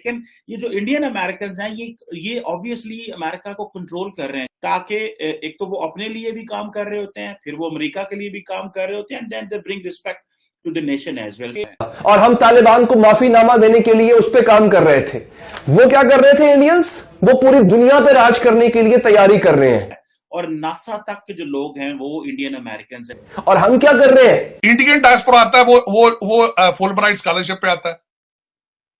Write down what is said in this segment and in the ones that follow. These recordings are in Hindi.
लेकिन ये जो इंडियन अमेरिकन हैं ये ऑब्वियसली अमेरिका को कंट्रोल कर रहे हैं, ताकि एक तो वो अपने लिए भी काम कर रहे होते हैं, फिर वो अमेरिका के लिए भी काम कर रहे होते हैं, and then they bring respect to the nation as well. और हम तालिबान को माफीनामा देने के लिए उस पर काम कर रहे थे। वो क्या कर रहे थे इंडियंस? वो पूरी दुनिया पे राज करने के लिए तैयारी कर रहे हैं। और नासा तक के जो लोग हैं वो इंडियन अमेरिकन हैं। और हम क्या कर रहे हैं? इंडियन डायस्पोरा आता है, वो फुलब्राइट स्कॉलरशिप पे आता है।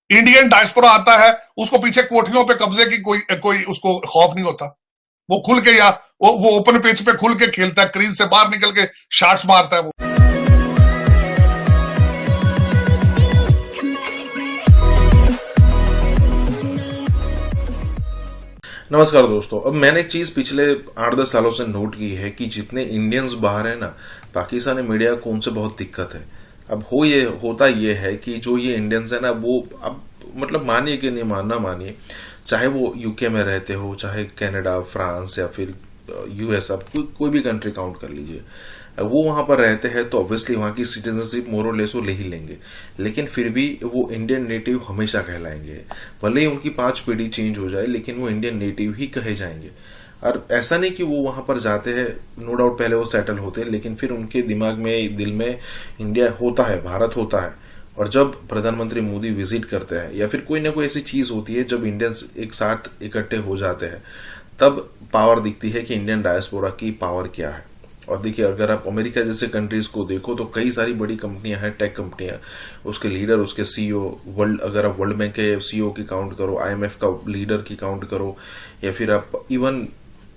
इंडियन डायस्पोरा आता है, उसको पीछे कोठियों पे कब्जे की कोई उसको खौफ नहीं होता। वो खुल के या वो ओपन पिच पे खुल के खेलता है, क्रीज से बाहर निकल के शॉट्स मारता है वो। नमस्कार दोस्तों। अब मैंने एक चीज पिछले 8-10 सालों से नोट की है कि जितने इंडियंस बाहर है ना, पाकिस्तानी मीडिया को उनसे बहुत दिक्कत है। अब होता ये है कि जो ये इंडियंस है ना, वो अब मतलब मानिए कि नहीं मानना मानिए, चाहे वो यूके में रहते हो, चाहे कनाडा, फ्रांस या फिर यूएस, अब कोई भी कंट्री काउंट कर लीजिए, वो वहां पर रहते हैं तो ऑब्वियसली वहां की सिटीजनशिप मोर और लेस वो ले ही लेंगे, लेकिन फिर भी वो इंडियन नेटिव हमेशा कहलाएंगे। भले ही उनकी 5 पीढ़ी चेंज हो जाए, लेकिन वो इंडियन नेटिव ही कहे जाएंगे। और ऐसा नहीं कि वो वहां पर जाते हैं, नो डाउट पहले वो सेटल होते हैं, लेकिन फिर उनके दिमाग में, दिल में इंडिया होता है, भारत होता है। और जब प्रधानमंत्री मोदी विजिट करते हैं या फिर कोई ना कोई ऐसी चीज होती है, जब इंडियंस एक साथ इकट्ठे हो जाते हैं, तब पावर दिखती है कि इंडियन डायस्पोरा की पावर क्या है। और देखिए, अगर आप अमेरिका जैसे कंट्रीज को देखो तो कई सारी बड़ी कंपनियां हैं, टेक कंपनियां, उसके लीडर, उसके सीईओ, अगर आप वर्ल्ड बैंक के सीईओ की काउंट करो, आईएमएफ का लीडर की काउंट करो, या फिर आप इवन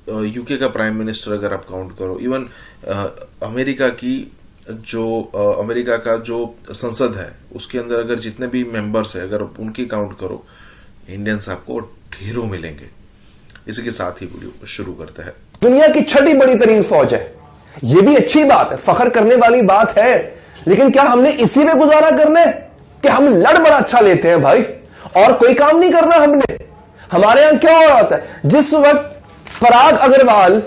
यूके का प्राइम मिनिस्टर अगर आप काउंट करो, इवन अमेरिका का जो संसद है उसके अंदर अगर जितने भी मेंबर्स है, अगर उनकी काउंट करो, इंडियंस आपको ढेरों मिलेंगे। इसी के साथ ही वीडियो शुरू करते हैं। दुनिया की छठी बड़ी तरीन फौज है, ये भी अच्छी बात है, फख्र करने वाली बात है, लेकिन क्या हमने इसी में गुजारा करना है कि हम लड़ बड़ा अच्छा लेते हैं भाई, और कोई काम नहीं करना हमने? हमारे यहां क्या हो रहा था, जिस वक्त पराग अग्रवाल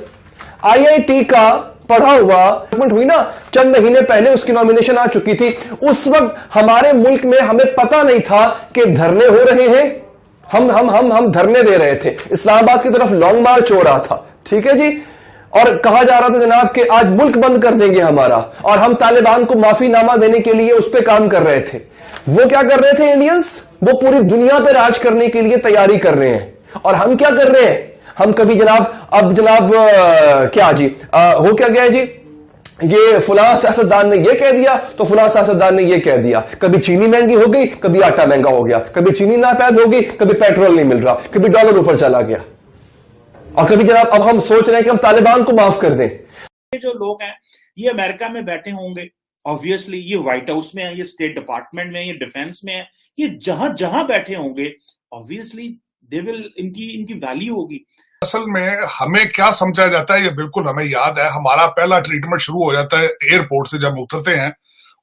आईआईटी का पढ़ा हुआ हुई ना, चंद महीने पहले उसकी नॉमिनेशन आ चुकी थी, उस वक्त हमारे मुल्क में हमें पता नहीं था कि धरने हो रहे हैं। हम धरने दे रहे थे, इस्लामाबाद की तरफ लॉन्ग मार्च हो रहा था, ठीक है जी, और कहा जा रहा था जनाब कि आज मुल्क बंद कर देंगे हमारा, और हम तालिबान को माफीनामा देने के लिए उस पर काम कर रहे थे। वो क्या कर रहे थे इंडियंस? वो पूरी दुनिया पे राज करने के लिए तैयारी कर रहे हैं। और हम क्या कर रहे हैं? हम कभी जनाब क्या जी हो क्या गया जी, ये फुला सियासतदान ने ये कह दिया तो फुला सियासतदान ने ये कह दिया, कभी चीनी महंगी हो गई, कभी आटा महंगा हो गया, कभी चीनी नापैद हो गई, कभी पेट्रोल नहीं मिल रहा, कभी डॉलर ऊपर चला गया, और कभी जनाब अब हम सोच रहे हैं कि हम तालिबान को माफ कर दें। ये जो लोग हैं ये अमेरिका में बैठे होंगे, ऑब्वियसली ये व्हाइट हाउस में है, ये स्टेट डिपार्टमेंट में, ये डिफेंस में है, ये जहां जहां बैठे होंगे ऑब्वियसली दे विल, इनकी वैल्यू होगी। असल में हमें क्या समझा जाता है, ये बिल्कुल हमें याद है। हमारा पहला ट्रीटमेंट शुरू हो जाता है एयरपोर्ट से जब उतरते हैं,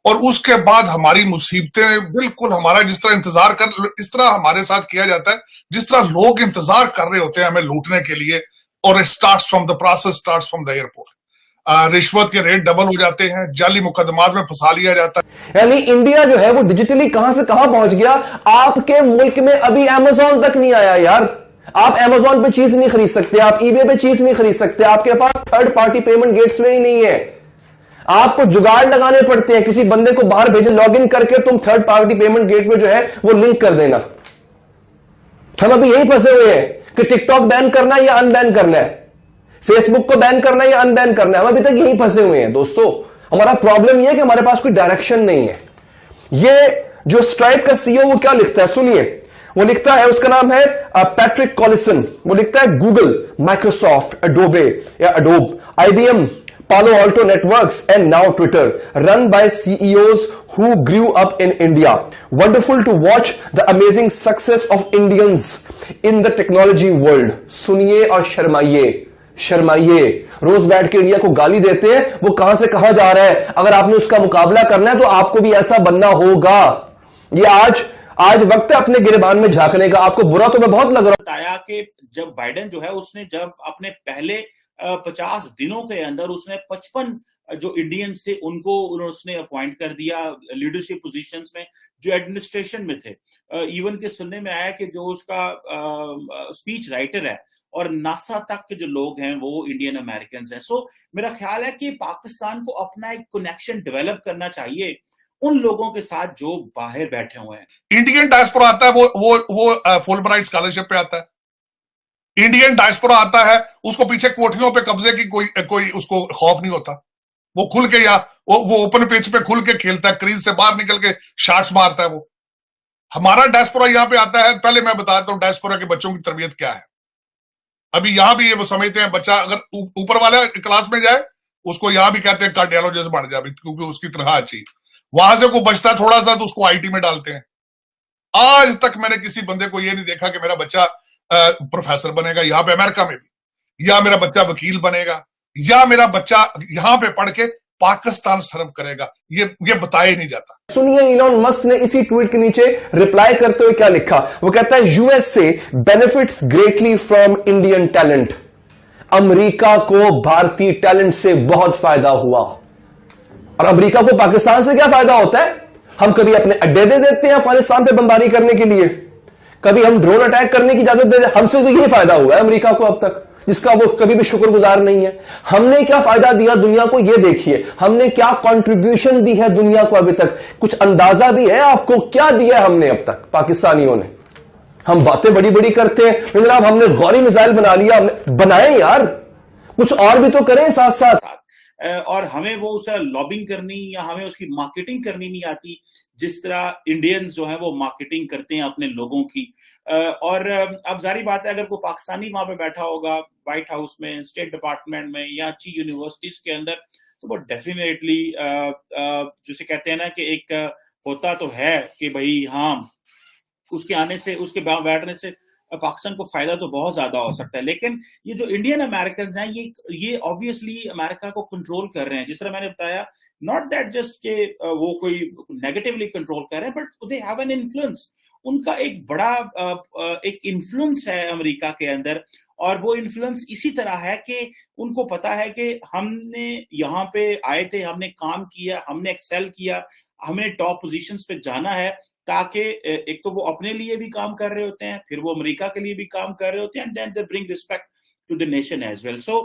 और उसके बाद हमारी मुसीबतें बिल्कुल हमारा जिस तरह हमारे साथ किया जाता है, जिस तरह लोग इंतजार कर रहे होते हैं हमें लूटने के लिए। और starts from the process, starts from the airport. रिश्वत के रेट डबल हो जाते हैं, जाली मुकदमात में फंसा लिया जाता है। यानी इंडिया जो है वो डिजिटली कहां से कहां पहुंच गया। आपके मुल्क में अभी अमेज़न तक नहीं आया यार। आप अमेज़न पे चीज नहीं खरीद सकते, आप ईबे पे चीज नहीं खरीद सकते, आपके पास थर्ड पार्टी पेमेंट गेट्सवे ही नहीं है। आपको जुगाड़ लगाने पड़ते हैं, किसी बंदे को बाहर भेजे, लॉग इन करके तुम थर्ड पार्टी पेमेंट गेटवे जो है वो लिंक कर देना। हम अभी यही फंसे हुए हैं कि टिकटॉक बैन करना है या अनबैन करना है, फेसबुक को बैन करना है या अनबैन करना है। हम अभी तक यही फंसे हुए हैं दोस्तों। हमारा प्रॉब्लम यह है कि हमारे पास कोई डायरेक्शन नहीं है। ये जो स्ट्राइप का सीईओ वो क्या लिखता है सुनिए, वो लिखता है, उसका नाम है पैट्रिक कॉलिसन। वो लिखता है गूगल, माइक्रोसॉफ्ट, एडोबे या adobe, IBM, Palo Alto Networks and now Twitter, run by CEOs who grew up in India. Wonderful to watch the amazing success of Indians in the technology world. सुनिए और शर्माइए। रोज बैठ के इंडिया को गाली देते हैं, वो कहां से कहां जा रहा है। अगर आपने उसका मुकाबला करना है तो आपको भी ऐसा बनना होगा। ये आज वक्त है अपने गिरबान में झांकने का। आपको बुरा तो मैं बहुत लग रहा हूं। बताया कि जब बाइडेन जो है उसने जब अपने पहले 50 दिनों के अंदर उसने 55 जो इंडियंस थे उनको उसने अपॉइंट कर दिया लीडरशिप पोजीशंस में, जो एडमिनिस्ट्रेशन में थे। इवन के सुनने में आया कि जो उसका स्पीच राइटर है और नासा तक के जो लोग हैं वो इंडियन अमेरिकन हैं। सो मेरा ख्याल है कि पाकिस्तान को अपना एक कनेक्शन डेवलप करना चाहिए उन लोगों के साथ जो बाहर बैठे हुए हैं। इंडियन डायस्पोरा आता है, वो फुलब्राइट स्कॉलरशिप पे आता है। इंडियन डायस्पोरा आता है, उसको पीछे कोठियों पे कब्जे की कोई उसको खौफ नहीं होता। वो खुल के या वो ओपन पिच पे खुल के खेलता है, क्रीज से बाहर निकल के शॉट्स मारता है। वो हमारा डायस्पोरा यहाँ पे आता है। पहले मैं बताता हूँ डायस्पोरा के बच्चों की तरबियत क्या है। अभी यहां भी ये वो समझते हैं बच्चा अगर ऊपर वाले क्लास में जाए उसको यहां भी कहते हैं कार्डियोलॉजिस्ट बन जाए क्योंकि उसकी तनख्वाह अच्छी। वहां से कोई बचता थोड़ा सा तो उसको आईटी में डालते हैं। आज तक मैंने किसी बंदे को ये नहीं देखा कि मेरा बच्चा प्रोफेसर बनेगा यहाँ पे अमेरिका में भी, या मेरा बच्चा वकील बनेगा, या मेरा बच्चा यहां पे पढ़ के पाकिस्तान सर्व करेगा। ये बताया ही नहीं जाता। सुनिए इलॉन मस्क ने इसी ट्वीट के नीचे रिप्लाई करते हुए क्या लिखा। वो कहता है USA benefits greatly from Indian talent. America को भारतीय टैलेंट से बहुत फायदा हुआ। और अमेरिका को पाकिस्तान से क्या फायदा होता है? हम कभी अपने अड्डे दे देते हैं अफगानिस्तान पे बमबारी करने के लिए, कभी हम ड्रोन अटैक करने की इजाजत दे देते। हमसे तो ये फायदा हुआ है अमेरिका को अब तक, जिसका वो कभी भी शुक्रगुजार नहीं है। हमने क्या फायदा दिया दुनिया को, ये देखिए। हमने क्या कंट्रीब्यूशन दी है दुनिया को अभी तक, कुछ अंदाजा भी है आपको क्या दिया हमने अब तक पाकिस्तानियों ने? हम बातें बड़ी बड़ी करते हैं, जनाब हमने गौरी मिसाइल बना लिया। हमने बनाए यार, कुछ और भी तो करें साथ साथ। और हमें वो उसका लॉबिंग करनी या हमें उसकी मार्केटिंग करनी नहीं आती जिस तरह इंडियंस जो है वो मार्केटिंग करते हैं अपने लोगों की। और अब जारी बात है अगर कोई पाकिस्तानी वहां पे बैठा होगा व्हाइट हाउस में, स्टेट डिपार्टमेंट में या अच्छी यूनिवर्सिटीज के अंदर, तो वो डेफिनेटली जिसे कहते हैं ना कि एक होता तो है कि भाई हाँ उसके आने से, उसके बैठने से पाकिस्तान को फायदा तो बहुत ज्यादा हो सकता है। लेकिन ये जो इंडियन अमेरिकन हैं ये ऑब्वियसली अमेरिका को कंट्रोल कर रहे हैं। जिस तरह मैंने बताया, नॉट दैट जस्ट के वो कोई नेगेटिवली कंट्रोल कर रहे हैं, but they have an influence. उनका एक बड़ा एक इन्फ्लुएंस है अमेरिका के अंदर, और वो इन्फ्लुएंस इसी तरह है कि उनको पता है कि हमने यहाँ पे आए थे, हमने काम किया, हमने एक्सेल किया, हमें टॉप पोजीशंस पे जाना है, ताकि एक तो वो अपने लिए भी काम कर रहे होते हैं, फिर वो अमेरिका के लिए भी काम कर रहे होते हैं, and then they bring respect to the nation as well. So